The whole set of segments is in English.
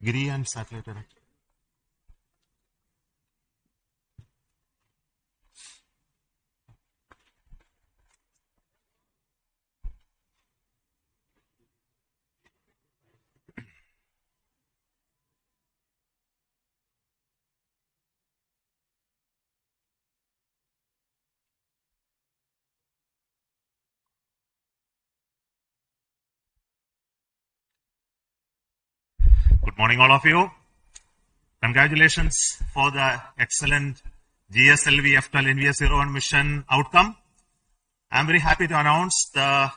Giri and satellite director. Good morning, all of you. Congratulations for the excellent GSLV-F12 NVS-01 mission outcome. I'm very happy to announce the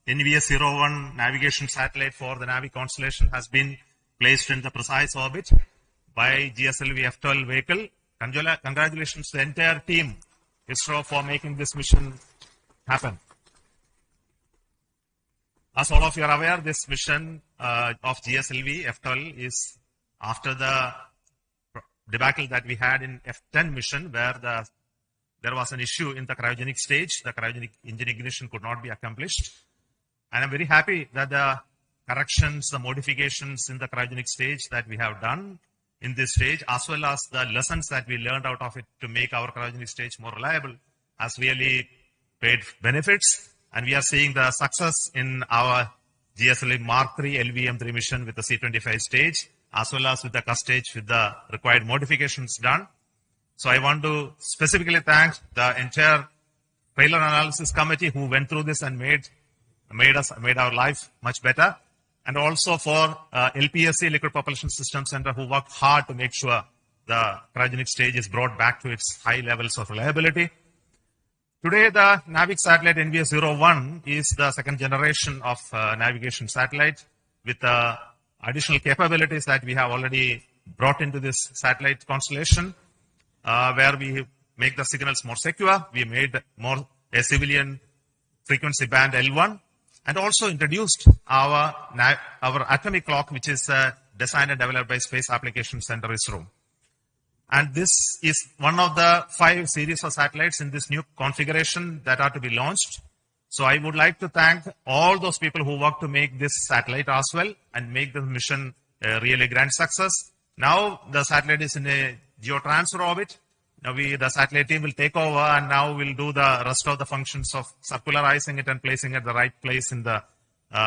NVS-01 navigation satellite for the Navi constellation has been placed in the precise orbit by GSLV-F12 vehicle. Congratulations to the entire team, ISRO, for making this mission happen. As all of you are aware, this mission of GSLV-F12 is after the debacle that we had in F10 mission, where there was an issue in the cryogenic stage. The cryogenic engine ignition could not be accomplished. And I'm very happy that the corrections, the modifications in the cryogenic stage that we have done in this stage, as well as the lessons that we learned out of it to make our cryogenic stage more reliable, has really paid benefits. And we are seeing the success in our GSLV Mark III LVM3 mission with the C25 stage, as well as with the CUS stage with the required modifications done. So I want to specifically thank the entire failure analysis committee who went through this and made our life much better. And also for LPSC, Liquid Propulsion System Center, who worked hard to make sure the cryogenic stage is brought back to its high levels of reliability. Today, the NAVIC satellite NVS-01 is the second generation of navigation satellite with additional capabilities that we have already brought into this satellite constellation, where we make the signals more secure. We made more a civilian frequency band L1, and also introduced our atomic clock, which is designed and developed by Space Applications Center ISRO. And this is one of the 5 series of satellites in this new configuration that are to be launched. So I would like to thank all those people who worked to make this satellite as well and make the mission a really grand success. Now the satellite is in a geotransfer orbit. Now the satellite team will take over, and now we'll do the rest of the functions of circularizing it and placing it at the right place in the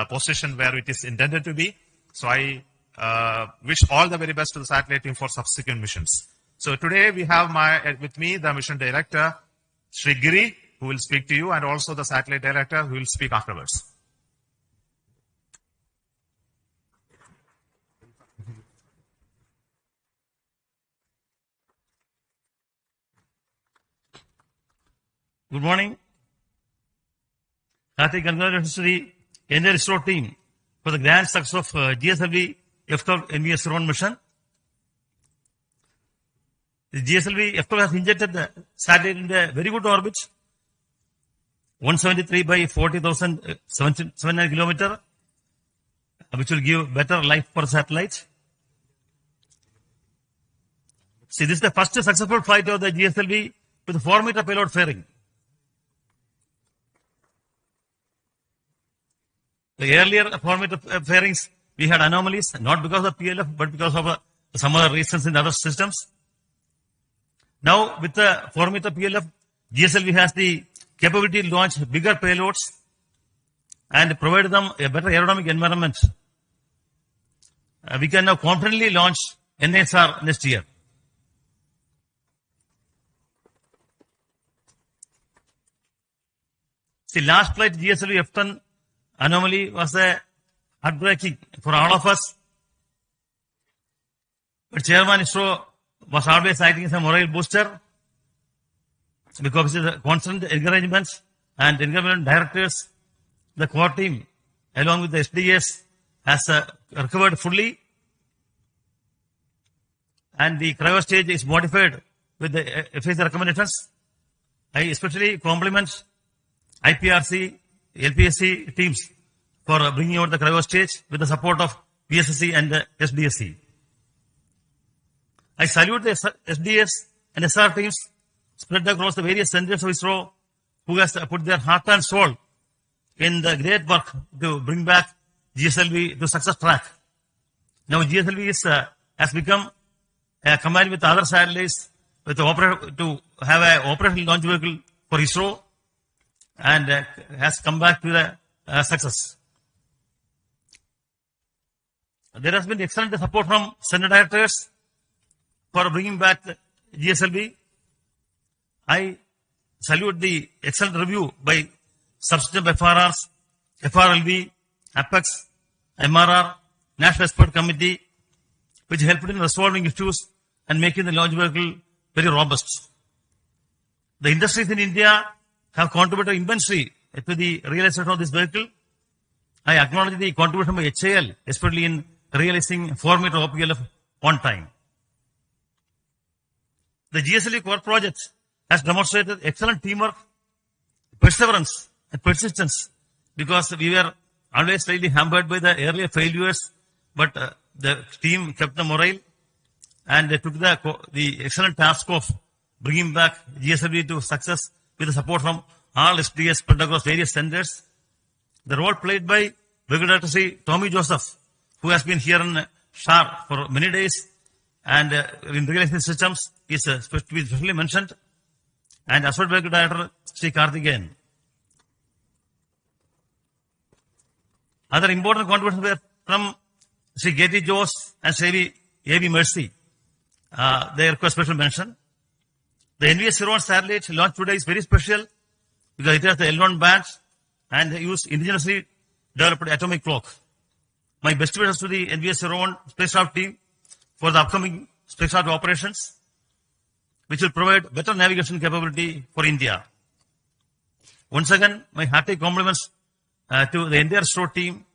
position where it is intended to be. So I wish all the very best to the satellite team for subsequent missions. So today we have with me the mission director, Shri Giri, who will speak to you, and also the satellite director who will speak afterwards. Good morning. Hearty congratulations to the entire ISRO team for the grand success of GSLV-F12 NVS-01 mission. The GSLV-F12 has injected the satellite in a very good orbit, 173 by 40,700 kilometers, which will give better life per satellite. See, this is the first successful flight of the GSLV with 4-meter payload fairing. The earlier 4-meter fairings, we had anomalies, not because of PLF, but because of some other reasons in other systems. Now, with the 4-meter PLF, GSLV has the capability to launch bigger payloads and provide them a better aerodynamic environment. We can now confidently launch NSR next year. See, last flight GSLV-F10 anomaly was heartbreaking for all of us. But Chairman ISRO was always acting as a moral booster because of the constant encouragement and encouragement directors, the core team, along with the SDS, has recovered fully, and the cryo stage is modified with the FAC recommendations. I especially compliment IPRC, LPSC teams for bringing out the cryo stage with the support of PSSC and the SDSC. I salute the SDS and SR teams spread across the various centers of ISRO who has put their heart and soul in the great work to bring back GSLV to success track. Now GSLV has become combined with other satellites with to have an operational launch vehicle for ISRO, and has come back to the success. There has been excellent support from center directors for bringing back the GSLV. I salute the excellent review by subsystem FRRs, FRLV, Apex, MRR, National Expert Committee, which helped in resolving issues and making the launch vehicle very robust. The industries in India have contributed immensely to the realization of this vehicle. I acknowledge the contribution by HAL, especially in realizing 4-meter OPLF on time. The GSLV core project has demonstrated excellent teamwork, perseverance, and persistence, because we were always slightly hampered by the earlier failures, but the team kept the morale and they took the excellent task of bringing back GSLV to success with the support from all SDS spread across various centers. The role played by Secretary Tommy Joseph, who has been here in SHAR for many days and in realizing systems, is supposed to be specially mentioned. And Associate Vehicle Director Sri Karthikeyan. Other important contributions were from Sri Getty Jose and Sri A.B. Mercy. They request special mention. The NVS-01 satellite launched today is very special because it has the L1 band and use indigenously developed atomic clock. My best wishes to the NVS-01 spacecraft team for the upcoming spacecraft operations, which will provide better navigation capability for India. Once again, my hearty compliments to the entire ISRO team,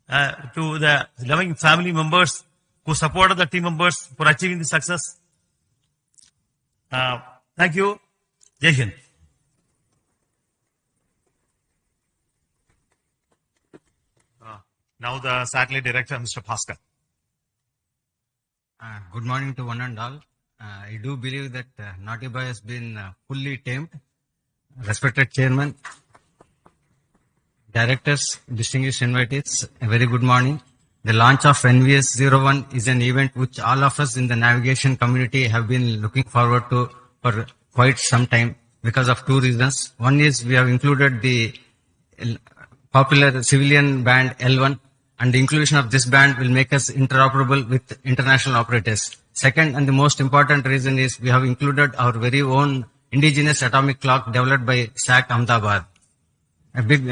to the loving family members who supported the team members for achieving this success. Thank you. Jai Hind. Now the satellite director, Mr. Bhaskar. Good morning to one and all. I do believe that Naughty Boy has been fully tamed. Respected Chairman, Directors, distinguished invitees, a very good morning. The launch of NVS-01 is an event which all of us in the navigation community have been looking forward to for quite some time because of two reasons. One is we have included the popular civilian band L1, and the inclusion of this band will make us interoperable with international operators. Second, and the most important reason is we have included our very own indigenous atomic clock developed by SAC Ahmedabad. A big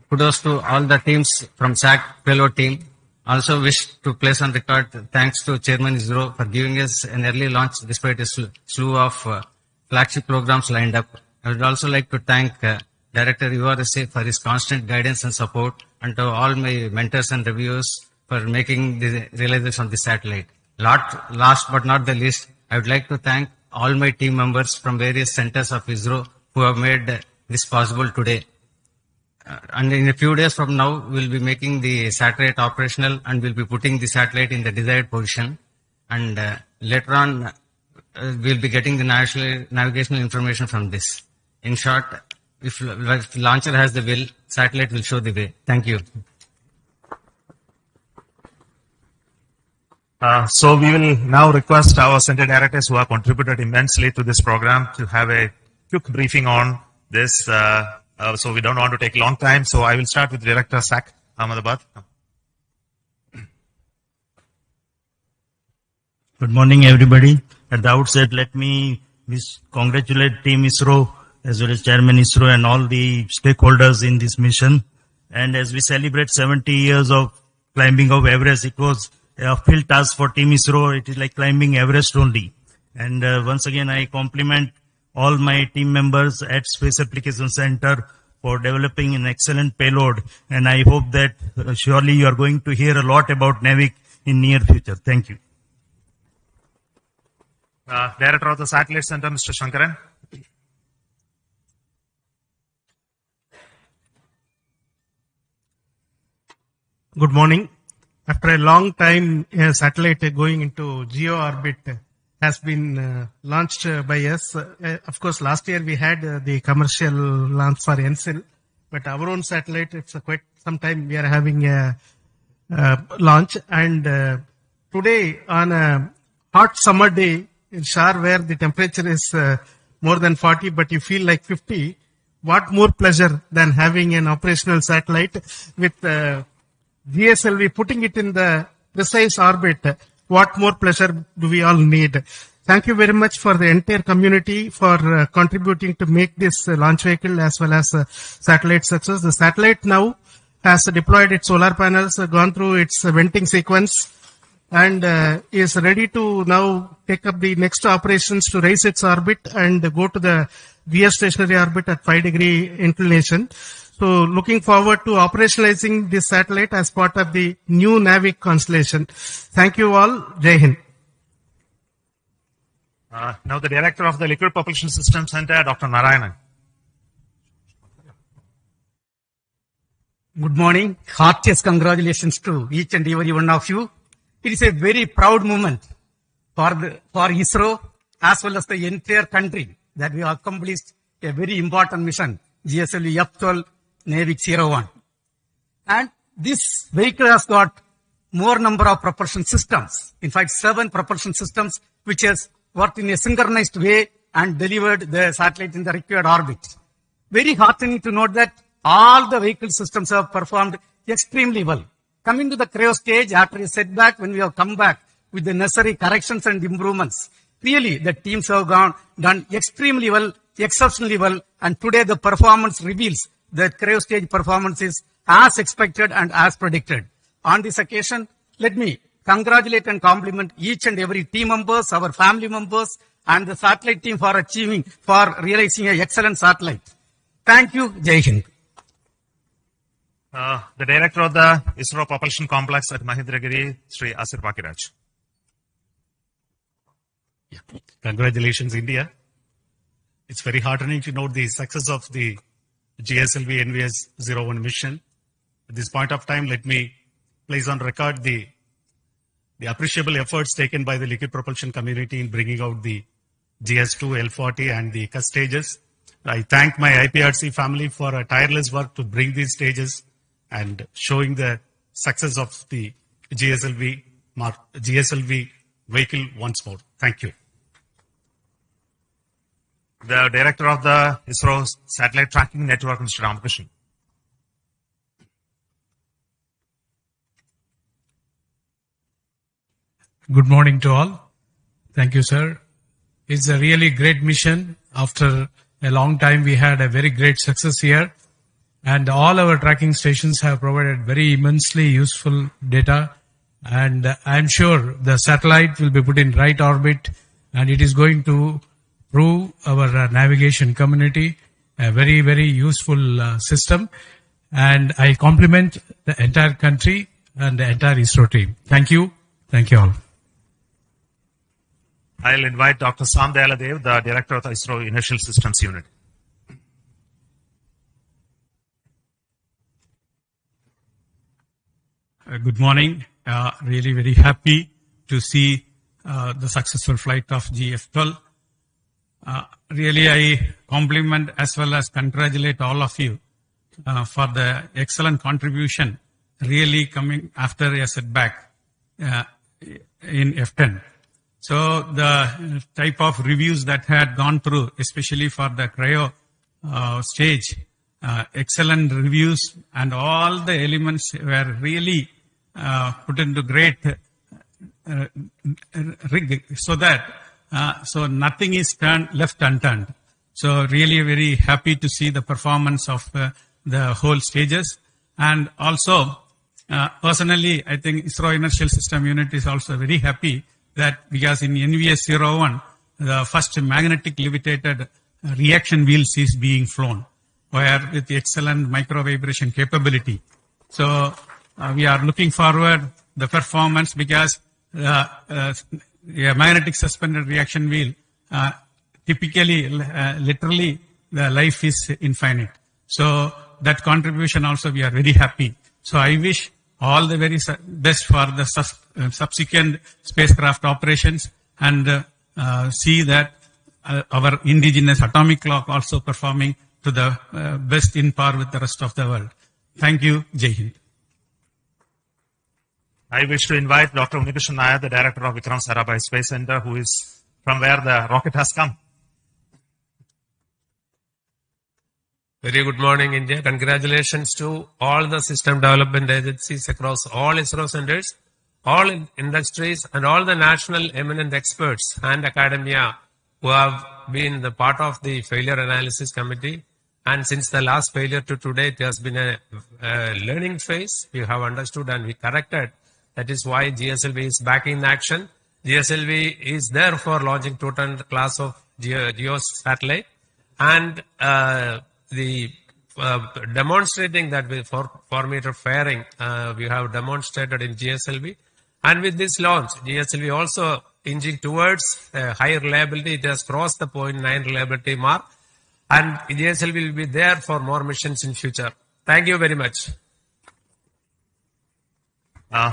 kudos to all the teams from SAC payload team. Also wish to place on record thanks to Chairman ISRO for giving us an early launch despite a slew of flagship programs lined up. I would also like to thank Director URSA for his constant guidance and support, and to all my mentors and reviewers for making the realization of the satellite. Last but not the least, I would like to thank all my team members from various centers of ISRO who have made this possible today. And in a few days from now, we'll be making the satellite operational and we'll be putting the satellite in the desired position. And later on, we'll be getting the navigational information from this. In short, if the launcher has the will, satellite will show the way. Thank you. So we will now request our center directors who have contributed immensely to this program to have a quick briefing on this. So we don't want to take a long time. So I will start with Director SAC Ahmedabad. Good morning, everybody. At the outset, let me congratulate Team ISRO as well as Chairman ISRO and all the stakeholders in this mission. And as we celebrate 70 years of climbing of Everest, it was a field task for Team ISRO. It is like climbing Everest only. And once again, I compliment all my team members at Space Application Center for developing an excellent payload. And I hope that surely you are going to hear a lot about NAVIC in near future. Thank you. Director of the Satellite Center, Mr. Shankaran. Good morning. After a long time, a satellite going into geo orbit, has been launched by us. Of course, last year we had the commercial launch for NSIL, but our own satellite, it's quite some time we are having a launch. And today, on a hot summer day in SHAR, where the temperature is more than 40, but you feel like 50, what more pleasure than having an operational satellite with GSLV, putting it in the precise orbit. What more pleasure do we all need? Thank you very much for the entire community for contributing to make this launch vehicle as well as satellite success. The satellite now has deployed its solar panels, gone through its venting sequence, and is ready to now take up the next operations to raise its orbit and go to the geostationary orbit at 5-degree inclination. So looking forward to operationalizing this satellite as part of the new NAVIC constellation. Thank you all. Jai Hind. Now the Director of the Liquid Propulsion System Center, Dr. Narayanan. Good morning. Heartiest congratulations to each and every one of you. It is a very proud moment for ISRO as well as the entire country that we have accomplished a very important mission, GSLV-F12 NAVIC 01. And this vehicle has got more number of propulsion systems. In fact, 7 propulsion systems which has worked in a synchronized way and delivered the satellite in the required orbit. Very heartening to note that all the vehicle systems have performed extremely well. Coming to the cryo stage, after a setback, when we have come back with the necessary corrections and improvements, really the teams have done extremely well, exceptionally well, and today the performance reveals that cryo stage performance is as expected and as predicted. On this occasion, let me congratulate and compliment each and every team members, our family members, and the satellite team for realizing an excellent satellite. Thank you. Jai Hind. The Director of the ISRO Propulsion Complex at Mahendragiri, Sri Asir Pakiraj. Yeah. Congratulations, India. It's very heartening to note the success of the GSLV-NVS-01 mission. At this point of time, let me place on record the appreciable efforts taken by the liquid propulsion community in bringing out the GS2, L40 and the CUS stages. I thank my IPRC family for a tireless work to bring these stages and showing the success of the GSLV vehicle once more. Thank you. The Director of the ISRO Satellite Tracking Network, Mr. Ramakrishnan. Good morning to all. Thank you, sir. It's a really great mission. After a long time, we had a very great success here. And all our tracking stations have provided very immensely useful data. And I'm sure the satellite will be put in right orbit and it is going to prove our navigation community a very, very useful system. And I compliment the entire country and the entire ISRO team. Thank you. Thank you all. I'll invite Dr. Sam Dayaladev, the Director of the ISRO Inertial Systems Unit. Good morning. Really very happy to see the successful flight of GF12. Really, I compliment as well as congratulate all of you for the excellent contribution, really coming after a setback in F10. So the type of reviews that had gone through, especially for the cryo stage, excellent reviews, and all the elements were really put into great rig, so that so nothing is left unturned. So really very happy to see the performance of the whole stages. And also, personally, I think ISRO Inertial System Unit is also very happy that because in NVS-01, the first magnetic levitated reaction wheels is being flown, where with excellent micro vibration capability. So we are looking forward the performance because a magnetic suspended reaction wheel typically, literally, the life is infinite. So that contribution also we are very happy. So I wish all the very best for the subsequent spacecraft operations, and see that our indigenous atomic clock also performing to the best in par with the rest of the world. Thank you. Jai Hind. I wish to invite Dr. Unikrishnan Nair, the director of Vikram Sarabhai Space Center, who is from where the rocket has come. Very good morning, India. Congratulations to all the system development agencies across all ISRO centers, all industries, and all the national eminent experts and academia who have been the part of the failure analysis committee. And since the last failure to today, it has been a learning phase. We have understood and we corrected. That is why GSLV is back in action. GSLV is there for launching 2-ton class of GEO satellite. And demonstrating that with 4-meter fairing, we have demonstrated in GSLV. And with this launch, GSLV also inching towards higher reliability. It has crossed the 0.9 reliability mark. And GSLV will be there for more missions in future. Thank you very much.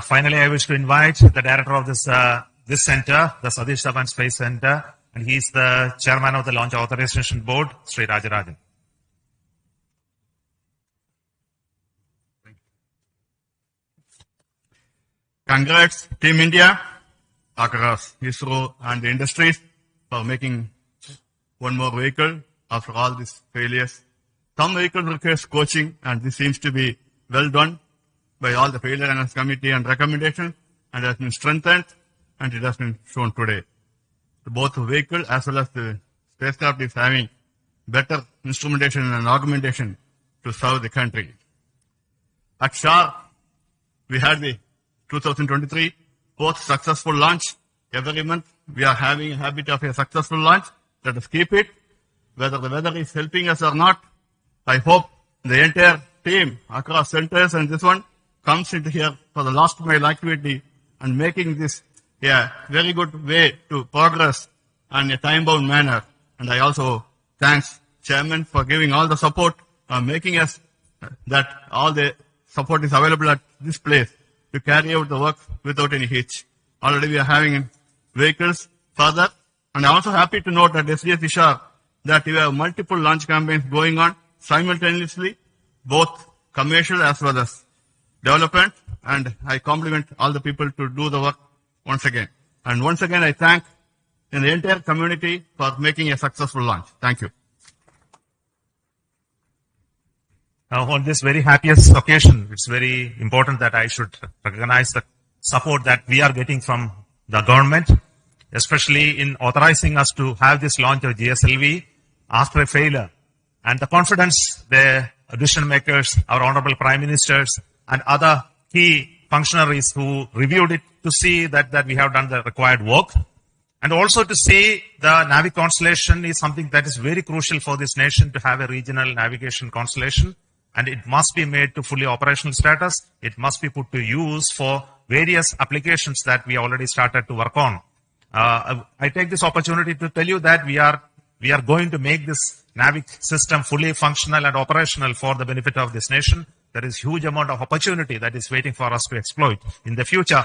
Finally, I wish to invite the director of this center, the Satish Dhawan Space Center, and he is the chairman of the Launch Authorization Board, Sri Rajarajan. Congrats, Team India, across ISRO and the industries for making one more vehicle after all these failures. Some vehicles requires coaching, and this seems to be well done by all the failure analysis committee and recommendations, and has been strengthened, and it has been shown today. Both the vehicle as well as the spacecraft is having better instrumentation and augmentation to serve the country. At SHAR, we had the 2023 fourth successful launch. Every month we are having a habit of a successful launch. Let us keep it. Whether the weather is helping us or not, I hope the entire team across centers and this one comes into here for the last mile activity and making this a very good way to progress in a time-bound manner. And I also thanks Chairman for giving all the support, making us that all the support is available at this place to carry out the work without any hitch. Already we are having vehicles further, and I'm also happy to note that SDSC-SHAR that we have multiple launch campaigns going on simultaneously, both commercial as well as development, and I compliment all the people to do the work once again. And once again, I thank the entire community for making a successful launch. Thank you. On this very happiest occasion, it's very important that I should recognize the support that we are getting from the government, especially in authorizing us to have this launch of GSLV after a failure. And the confidence the decision makers, our honorable prime ministers, and other key functionaries who reviewed it to see that we have done the required work. And also to see the Navi constellation is something that is very crucial for this nation to have a regional navigation constellation. And it must be made to fully operational status. It must be put to use for various applications that we already started to work on. I take this opportunity to tell you that we are going to make this NAVIC system fully functional and operational for the benefit of this nation. There is huge amount of opportunity that is waiting for us to exploit in the future.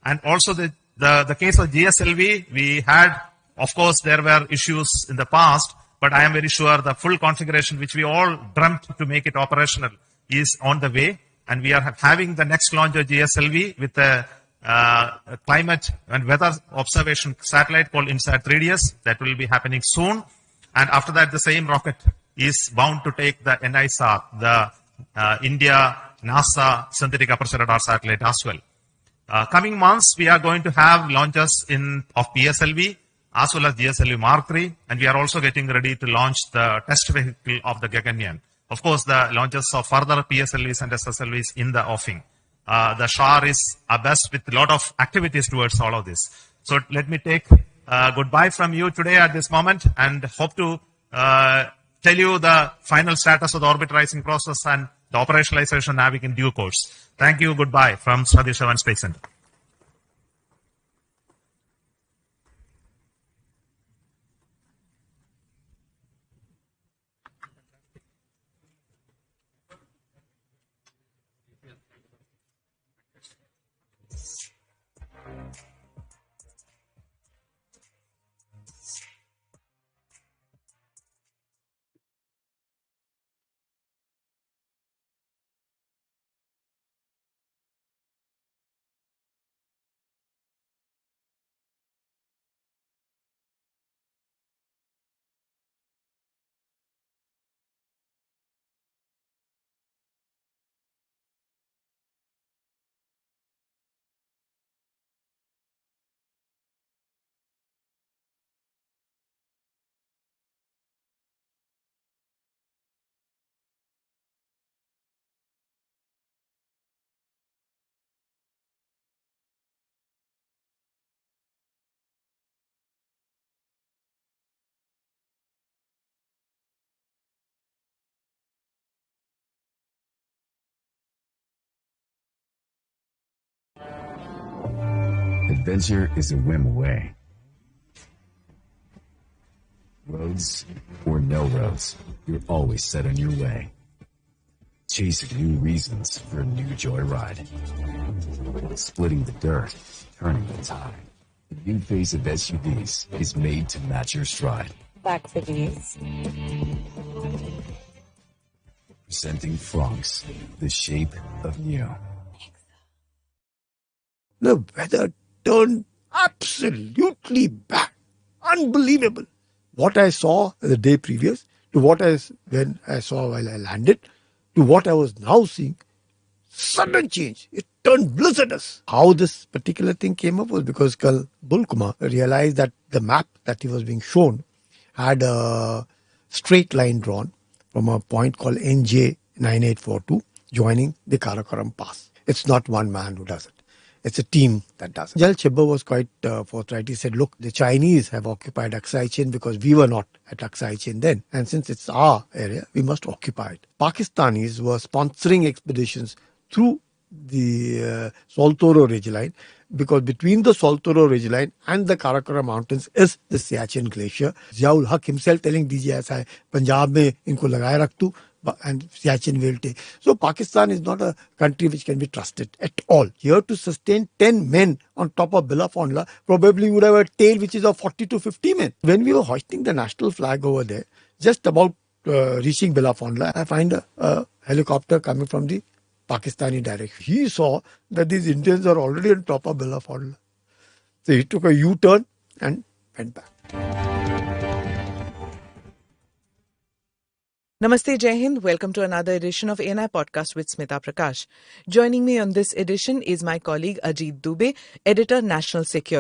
And also the case of GSLV, we had, of course, there were issues in the past, but I am very sure the full configuration, which we all dreamt to make it operational, is on the way. And we are having the next launch of GSLV with a climate and weather observation satellite called INSAT 3DS. That will be happening soon. And after that, the same rocket is bound to take the NISAR, the India NASA synthetic aperture radar satellite as well. Coming months, we are going to have launches of PSLV as well as GSLV Mark III, and we are also getting ready to launch the test vehicle of the Gaganyaan. Of course, the launches of further PSLVs and SSLVs in the offing. The SHAR is best with a lot of activities towards all of this. So let me take goodbye from you today at this moment, and hope to tell you the final status of the orbit rising process and the operationalization of NAVIC in due course. Thank you. Goodbye from Satish Dhawan Space Center. adventure is a whim away. Roads or no roads, you're always set on your way. Chasing new reasons for a new joyride. Splitting the dirt, turning the tide. The new phase of SUVs is made to match your stride. Back for these. Presenting Franks, the shape of new. The weather turned absolutely bad. Unbelievable. What I saw the day previous to when I saw while I landed to what I was now seeing, sudden change. It turned blizzardous. How this particular thing came up was because Colonel Bulkumar realized that the map that he was being shown had a straight line drawn from a point called NJ9842 joining the Karakoram Pass. It's not one man who does it. It's a team that does it. General Chibba was quite forthright. He said, look, the Chinese have occupied Aksai Chin because we were not at Aksai Chin then. And since it's our area, we must occupy it. Pakistanis were sponsoring expeditions through the Saltoro Ridgeline because between the Saltoro Ridgeline and the Karakoram Mountains is the Siachen Glacier. Ziaul Haq himself telling DG aisa hai, Punjab mein inko lagaye rakh tu, and Siachen will take. So Pakistan is not a country which can be trusted at all. Here to sustain 10 men on top of Belafonla probably would have a tail which is of 40 to 50 men. When we were hoisting the national flag over there, just about reaching Belafonla, I find a helicopter coming from the Pakistani direction. He saw that these Indians are already on top of Belafonla. So he took a U-turn and went back. Namaste, Jai Hind. Welcome to another edition of ANI Podcast with Smita Prakash. Joining me on this edition is my colleague Ajit Dubey, Editor, National Security.